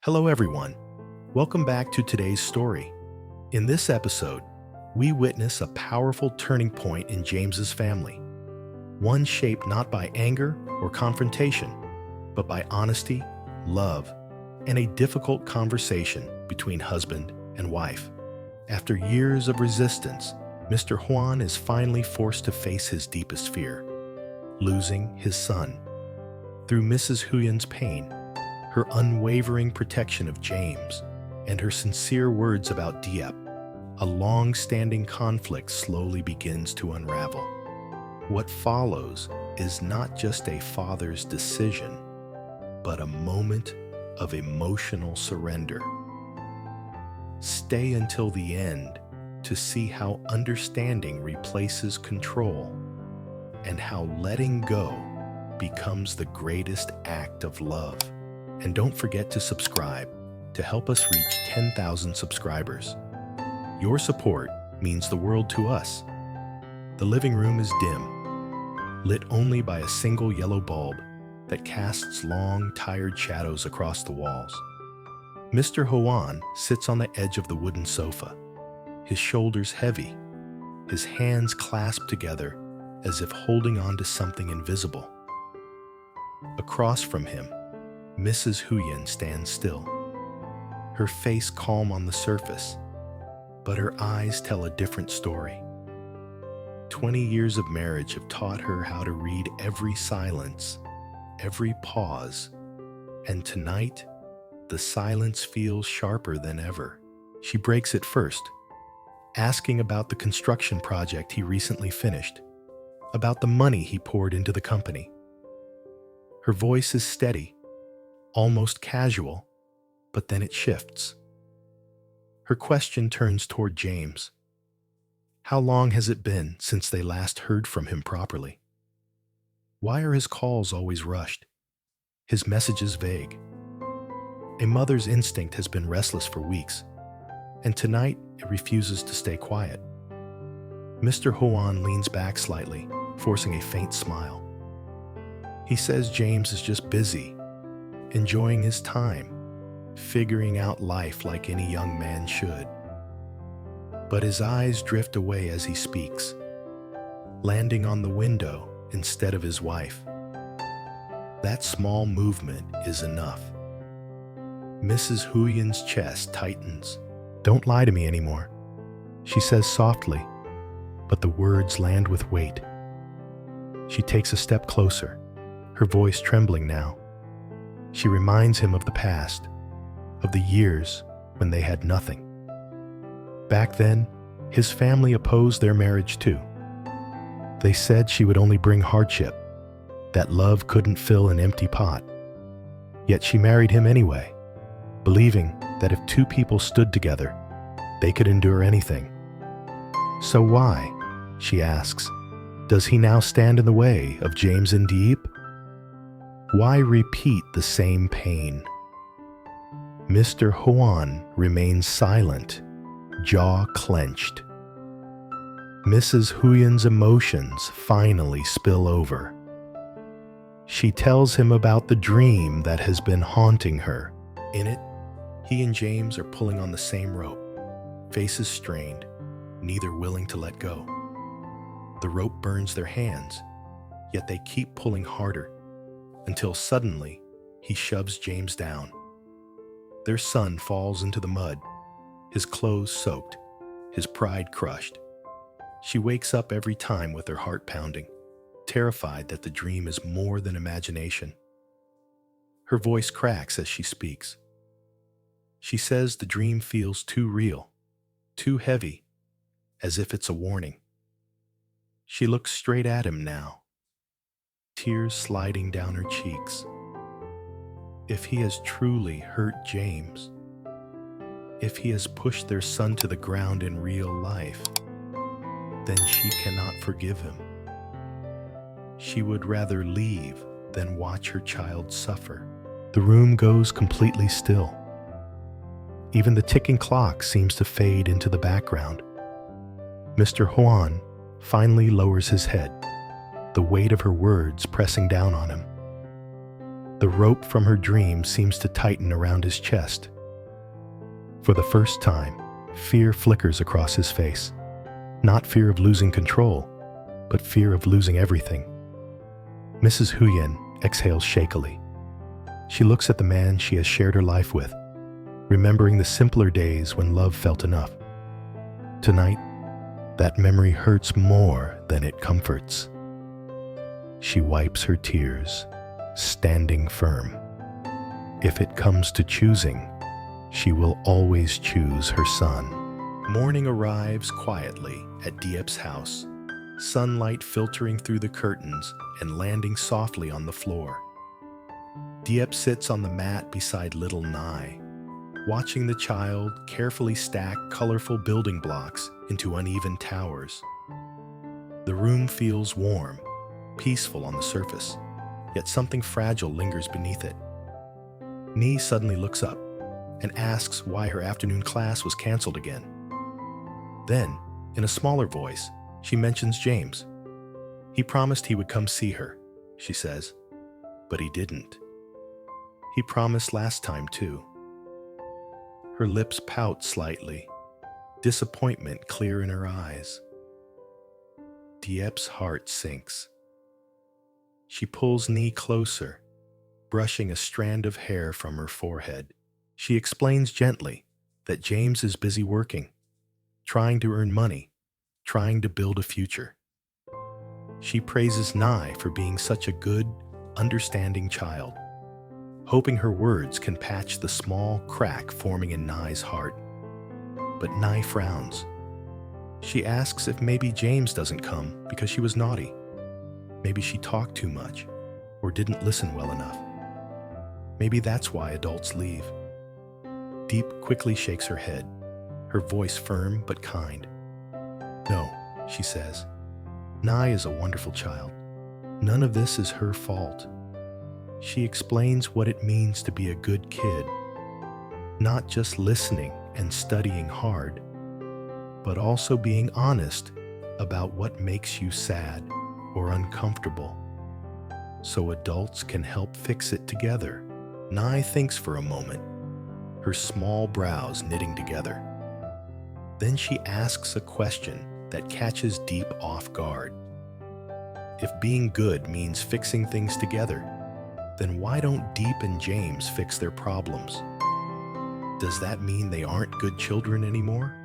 Hello, everyone. Welcome back to today's story. In this episode, we witness a powerful turning point in James's family, one shaped not by anger or confrontation, but by honesty, love, and a difficult conversation between husband and wife. After years of resistance, Mr. Huyen is finally forced to face his deepest fear, losing his son. Through Mrs. Huyen's pain, her unwavering protection of James, and her sincere words about Diep, a long-standing conflict slowly begins to unravel. What follows is not just a father's decision, but a moment of emotional surrender. Stay until the end to see how understanding replaces control and how letting go becomes the greatest act of love. And don't forget to subscribe to help us reach 10,000 subscribers. Your support means the world to us. The living room is dim, lit only by a single yellow bulb that casts long, tired shadows across the walls. Mr. Huyen sits on the edge of the wooden sofa, his shoulders heavy, his hands clasped together as if holding on to something invisible. Across from him, Mrs. Huyen stands still, her face calm on the surface, but her eyes tell a different story. 20 years of marriage have taught her how to read every silence, every pause, and tonight, the silence feels sharper than ever. She breaks it first, asking about the construction project he recently finished, about the money he poured into the company. Her voice is steady, almost casual, but then it shifts. Her question turns toward James. How long has it been since they last heard from him properly? Why are his calls always rushed, his messages vague? A mother's instinct has been restless for weeks, and tonight it refuses to stay quiet. Mr. Huyen leans back slightly, forcing a faint smile. He says James is just busy, enjoying his time, figuring out life like any young man should. But his eyes drift away as he speaks, landing on the window instead of his wife. That small movement is enough. Mrs. Huyen's chest tightens. "Don't lie to me anymore," she says softly, but the words land with weight. She takes a step closer, her voice trembling now. She reminds him of the past, of the years when they had nothing. Back then, his family opposed their marriage too. They said she would only bring hardship, that love couldn't fill an empty pot. Yet she married him anyway, believing that if two people stood together, they could endure anything. So why, she asks, does he now stand in the way of James and Diep? Why repeat the same pain? Mr. Huyen remains silent, jaw clenched. Mrs. Huyen's emotions finally spill over. She tells him about the dream that has been haunting her. In it, he and James are pulling on the same rope, faces strained, neither willing to let go. The rope burns their hands, yet they keep pulling harder, until suddenly he shoves James down. Their son falls into the mud, his clothes soaked, his pride crushed. She wakes up every time with her heart pounding, terrified that the dream is more than imagination. Her voice cracks as she speaks. She says the dream feels too real, too heavy, as if it's a warning. She looks straight at him now, tears sliding down her cheeks. If he has truly hurt James, if he has pushed their son to the ground in real life, then she cannot forgive him. She would rather leave than watch her child suffer. The room goes completely still. Even the ticking clock seems to fade into the background. Mr. Huyen finally lowers his head, the weight of her words pressing down on him. The rope from her dream seems to tighten around his chest. For the first time, fear flickers across his face. Not fear of losing control, but fear of losing everything. Mrs. Huyen exhales shakily. She looks at the man she has shared her life with, remembering the simpler days when love felt enough. Tonight, that memory hurts more than it comforts. She wipes her tears, standing firm. If it comes to choosing, she will always choose her son. Morning arrives quietly at Diep's house, sunlight filtering through the curtains and landing softly on the floor. Diep sits on the mat beside little Nai, watching the child carefully stack colorful building blocks into uneven towers. The room feels warm, peaceful on the surface, yet something fragile lingers beneath it. Nhi suddenly looks up and asks why her afternoon class was canceled again. Then, in a smaller voice, she mentions James. He promised he would come see her, she says, but he didn't. He promised last time too. Her lips pout slightly, disappointment clear in her eyes. Diep's heart sinks. She pulls Nhi closer, brushing a strand of hair from her forehead. She explains gently that James is busy working, trying to earn money, trying to build a future. She praises Nai for being such a good, understanding child, hoping her words can patch the small crack forming in Nai's heart. But Nai frowns. She asks if maybe James doesn't come because she was naughty. Maybe she talked too much or didn't listen well enough. Maybe that's why adults leave. Diep quickly shakes her head, her voice firm but kind. No, she says. Nai is a wonderful child. None of this is her fault. She explains what it means to be a good kid. Not just listening and studying hard, but also being honest about what makes you sad or uncomfortable, so adults can help fix it together. Nai thinks for a moment, her small brows knitting together. Then she asks a question that catches Diep off guard. If being good means fixing things together, then why don't Diep and James fix their problems? Does that mean they aren't good children anymore?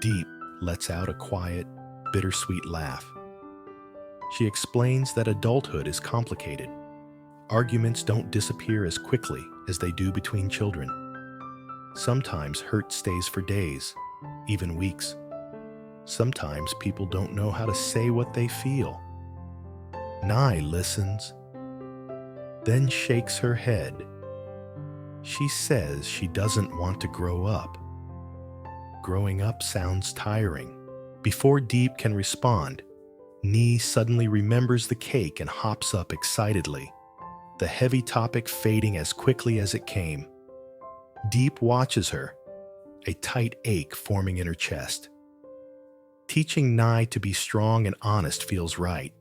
Diep lets out a quiet, bittersweet laugh. She explains that adulthood is complicated. Arguments don't disappear as quickly as they do between children. Sometimes hurt stays for days, even weeks. Sometimes people don't know how to say what they feel. Nai listens, then shakes her head. She says she doesn't want to grow up. Growing up sounds tiring. Before Diep can respond, Nhi suddenly remembers the cake and hops up excitedly, the heavy topic fading as quickly as it came. Diep watches her, a tight ache forming in her chest. Teaching Nai to be strong and honest feels right,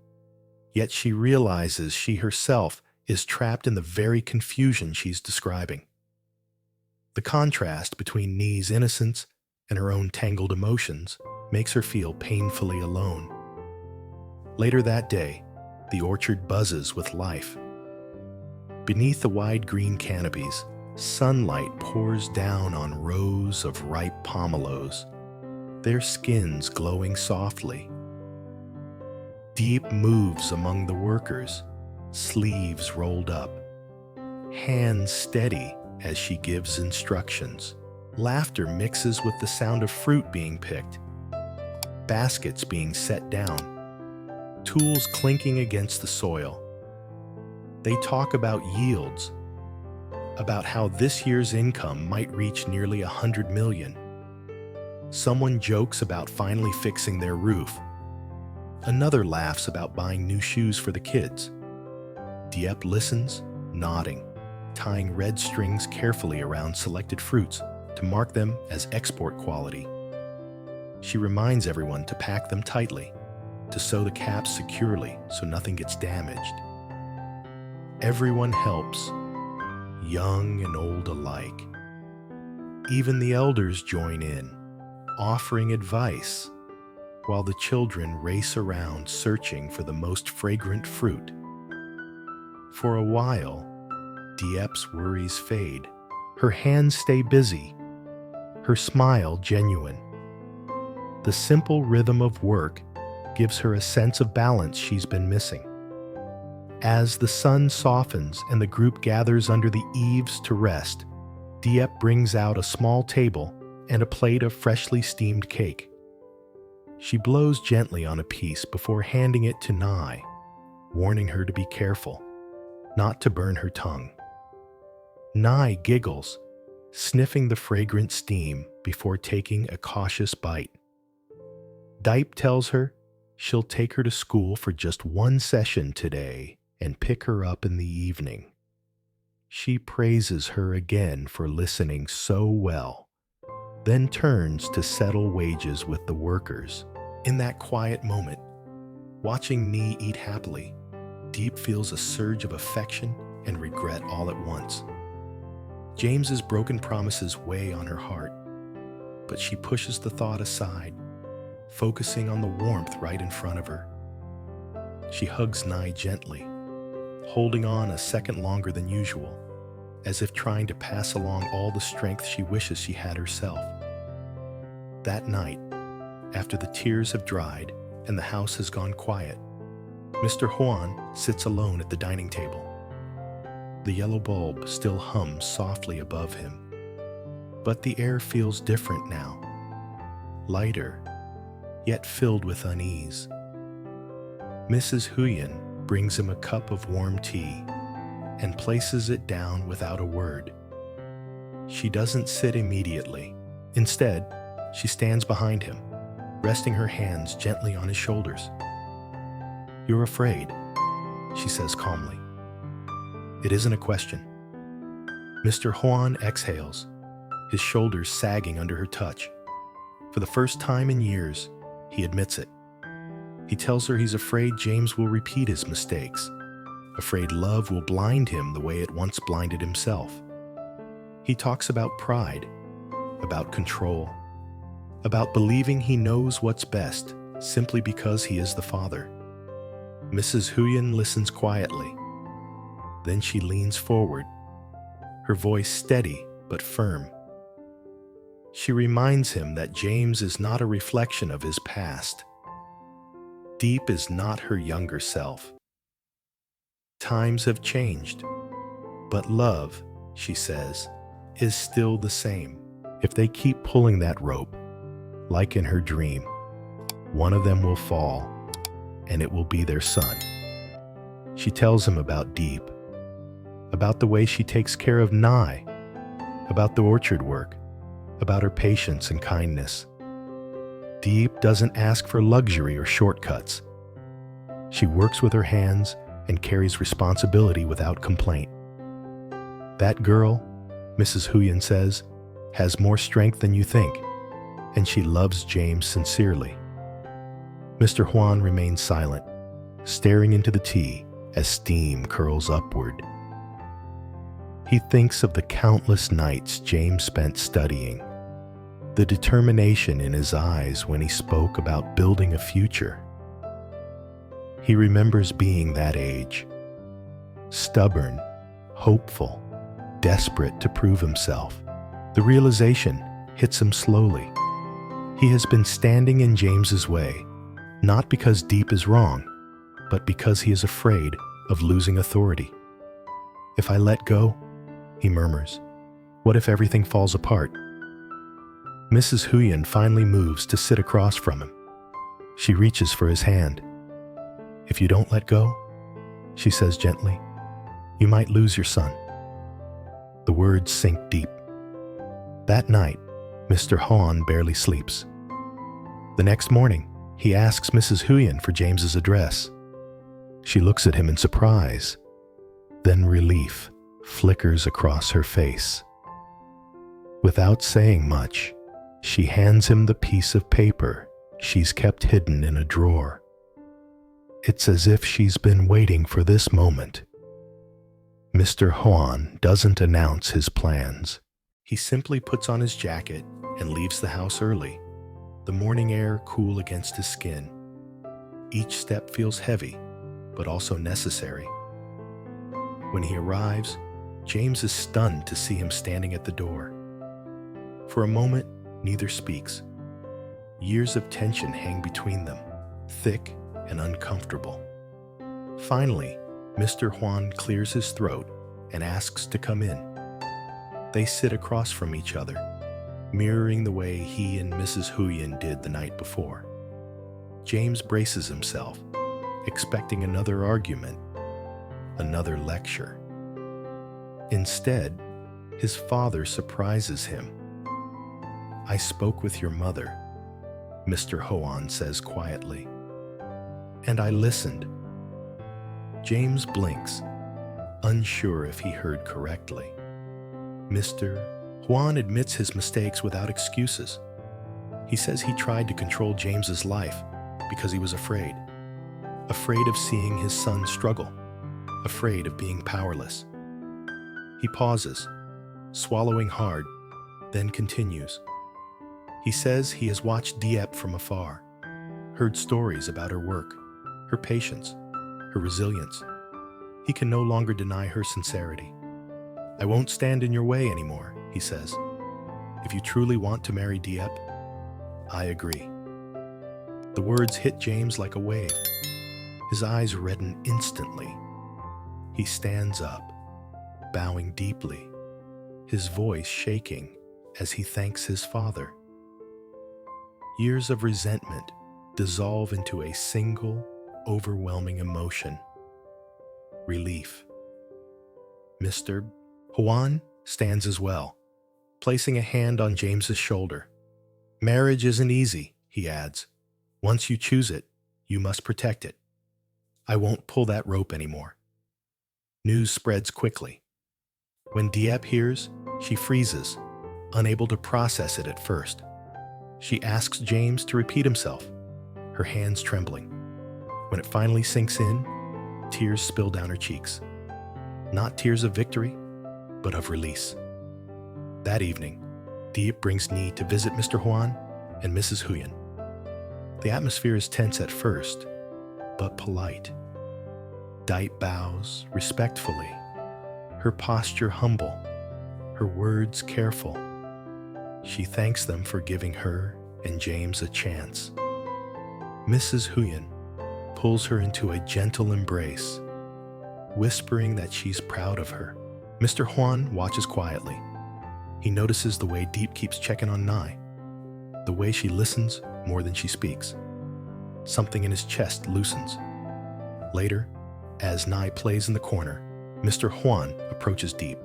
yet she realizes she herself is trapped in the very confusion she's describing. The contrast between Nhi's innocence and her own tangled emotions makes her feel painfully alone. Later that day, the orchard buzzes with life. Beneath the wide green canopies, sunlight pours down on rows of ripe pomelos, their skins glowing softly. Diep moves among the workers, sleeves rolled up, hands steady as she gives instructions. Laughter mixes with the sound of fruit being picked, baskets being set down, tools clinking against the soil. They talk about yields, about how this year's income might reach nearly 100 million. Someone jokes about finally fixing their roof. Another laughs about buying new shoes for the kids. Diep listens, nodding, tying red strings carefully around selected fruits to mark them as export quality. She reminds everyone to pack them tightly, to sew the caps securely so nothing gets damaged. Everyone helps, young and old alike. Even the elders join in, offering advice, while the children race around searching for the most fragrant fruit. For a while, Diep's worries fade. Her hands stay busy, her smile genuine. The simple rhythm of work gives her a sense of balance she's been missing. As the sun softens and the group gathers under the eaves to rest, Diep brings out a small table and a plate of freshly steamed cake. She blows gently on a piece before handing it to Nai, warning her to be careful, not to burn her tongue. Nai giggles, sniffing the fragrant steam before taking a cautious bite. Diep tells her she'll take her to school for just one session today and pick her up in the evening. She praises her again for listening so well, then turns to settle wages with the workers. In that quiet moment, watching Ni eat happily, Diep feels a surge of affection and regret all at once. James's broken promises weigh on her heart, but she pushes the thought aside, focusing on the warmth right in front of her. She hugs Nai gently, holding on a second longer than usual, as if trying to pass along all the strength she wishes she had herself. That night, after the tears have dried and the house has gone quiet, Mr. Huyen sits alone at the dining table. The yellow bulb still hums softly above him, but the air feels different now, lighter, yet filled with unease. Mrs. Huyen brings him a cup of warm tea and places it down without a word. She doesn't sit immediately. Instead, she stands behind him, resting her hands gently on his shoulders. "You're afraid," she says calmly. It isn't a question. Mr. Huyen exhales, his shoulders sagging under her touch. For the first time in years, he admits it. He tells her he's afraid James will repeat his mistakes, afraid love will blind him the way it once blinded himself. He talks about pride, about control, about believing he knows what's best simply because he is the father. Mrs. Huyen listens quietly. Then she leans forward, her voice steady but firm. She reminds him that James is not a reflection of his past. Diep is not her younger self. Times have changed, but love, she says, is still the same. If they keep pulling that rope, like in her dream, one of them will fall, and it will be their son. She tells him about Diep, about the way she takes care of Nai, about the orchard work, about her patience and kindness. Diep doesn't ask for luxury or shortcuts. She works with her hands and carries responsibility without complaint. That girl, Mrs. Huyen says, has more strength than you think, and she loves James sincerely. Mr. Huyen remains silent, staring into the tea as steam curls upward. He thinks of the countless nights James spent studying, the determination in his eyes when he spoke about building a future. He remembers being that age, stubborn, hopeful, desperate to prove himself. The realization hits him slowly. He has been standing in James's way, not because Diep is wrong, but because he is afraid of losing authority. "If I let go," he murmurs, "what if everything falls apart?" Mrs. Huyen finally moves to sit across from him. She reaches for his hand. "If you don't let go," she says gently, "you might lose your son." The words sink deep. That night, Mr. Huyen barely sleeps. The next morning, he asks Mrs. Huyen for James's address. She looks at him in surprise. Then relief flickers across her face. Without saying much, she hands him the piece of paper she's kept hidden in a drawer. It's as if she's been waiting for this moment. Mr. Huyen doesn't announce his plans. He simply puts on his jacket and leaves the house early, the morning air cool against his skin. Each step feels heavy, but also necessary. When he arrives, James is stunned to see him standing at the door. For a moment, neither speaks. Years of tension hang between them, thick and uncomfortable. Finally, Mr. Huyen clears his throat and asks to come in. They sit across from each other, mirroring the way he and Mrs. Huyen did the night before. James braces himself, expecting another argument, another lecture. Instead, his father surprises him. "I spoke with your mother," Mr. Huyen says quietly, "and I listened." James blinks, unsure if he heard correctly. Mr. Huyen admits his mistakes without excuses. He says he tried to control James's life because he was afraid of seeing his son struggle, afraid of being powerless. He pauses, swallowing hard, then continues. He says he has watched Diep from afar, heard stories about her work, her patience, her resilience. He can no longer deny her sincerity. "I won't stand in your way anymore," he says. "If you truly want to marry Diep, I agree." The words hit James like a wave. His eyes redden instantly. He stands up, bowing deeply, his voice shaking as he thanks his father. Years of resentment dissolve into a single, overwhelming emotion: relief. Mr. Huyen stands as well, placing a hand on James's shoulder. "Marriage isn't easy," he adds. "Once you choose it, you must protect it. I won't pull that rope anymore." News spreads quickly. When Diep hears, she freezes, unable to process it at first. She asks James to repeat himself, her hands trembling. When it finally sinks in, tears spill down her cheeks. Not tears of victory, but of release. That evening, Diep brings Ni to visit Mr. Huyen and Mrs. Huyen. The atmosphere is tense at first, but polite. Diep bows respectfully, her posture humble, her words careful. She thanks them for giving her and James a chance. Mrs. Huyen pulls her into a gentle embrace, whispering that she's proud of her. Mr. Huyen watches quietly. He notices the way Diep keeps checking on Nai, the way she listens more than she speaks. Something in his chest loosens. Later, as Nai plays in the corner, Mr. Huyen approaches Diep.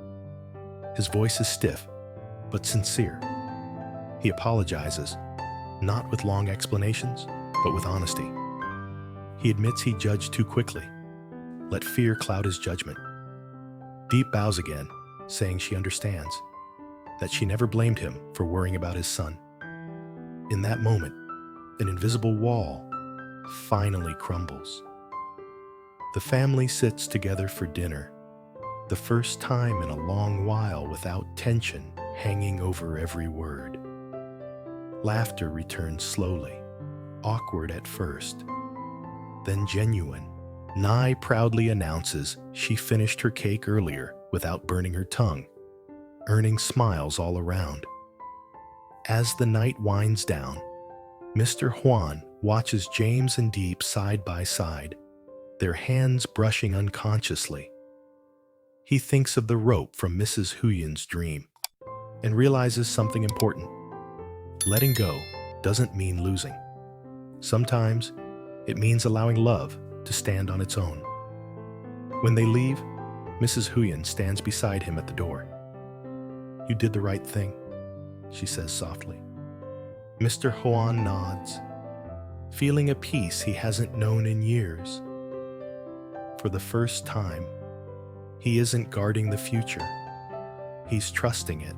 His voice is stiff, but sincere. He apologizes, not with long explanations, but with honesty. He admits he judged too quickly, let fear cloud his judgment. Diep bows again, saying she understands, that she never blamed him for worrying about his son. In that moment, an invisible wall finally crumbles. The family sits together for dinner, the first time in a long while without tension hanging over every word. Laughter returns slowly, awkward at first, then genuine. Nai proudly announces she finished her cake earlier without burning her tongue, earning smiles all around. As the night winds down, Mr. Huyen watches James and Diep side by side, their hands brushing unconsciously. He thinks of the rope from Mrs. Huyen's dream and realizes something important. Letting go doesn't mean losing. Sometimes it means allowing love to stand on its own. When they leave, Mrs. Huyen stands beside him at the door. "You did the right thing," she says softly. Mr. Huyen nods, feeling a peace he hasn't known in years. For the first time, he isn't guarding the future. He's trusting it.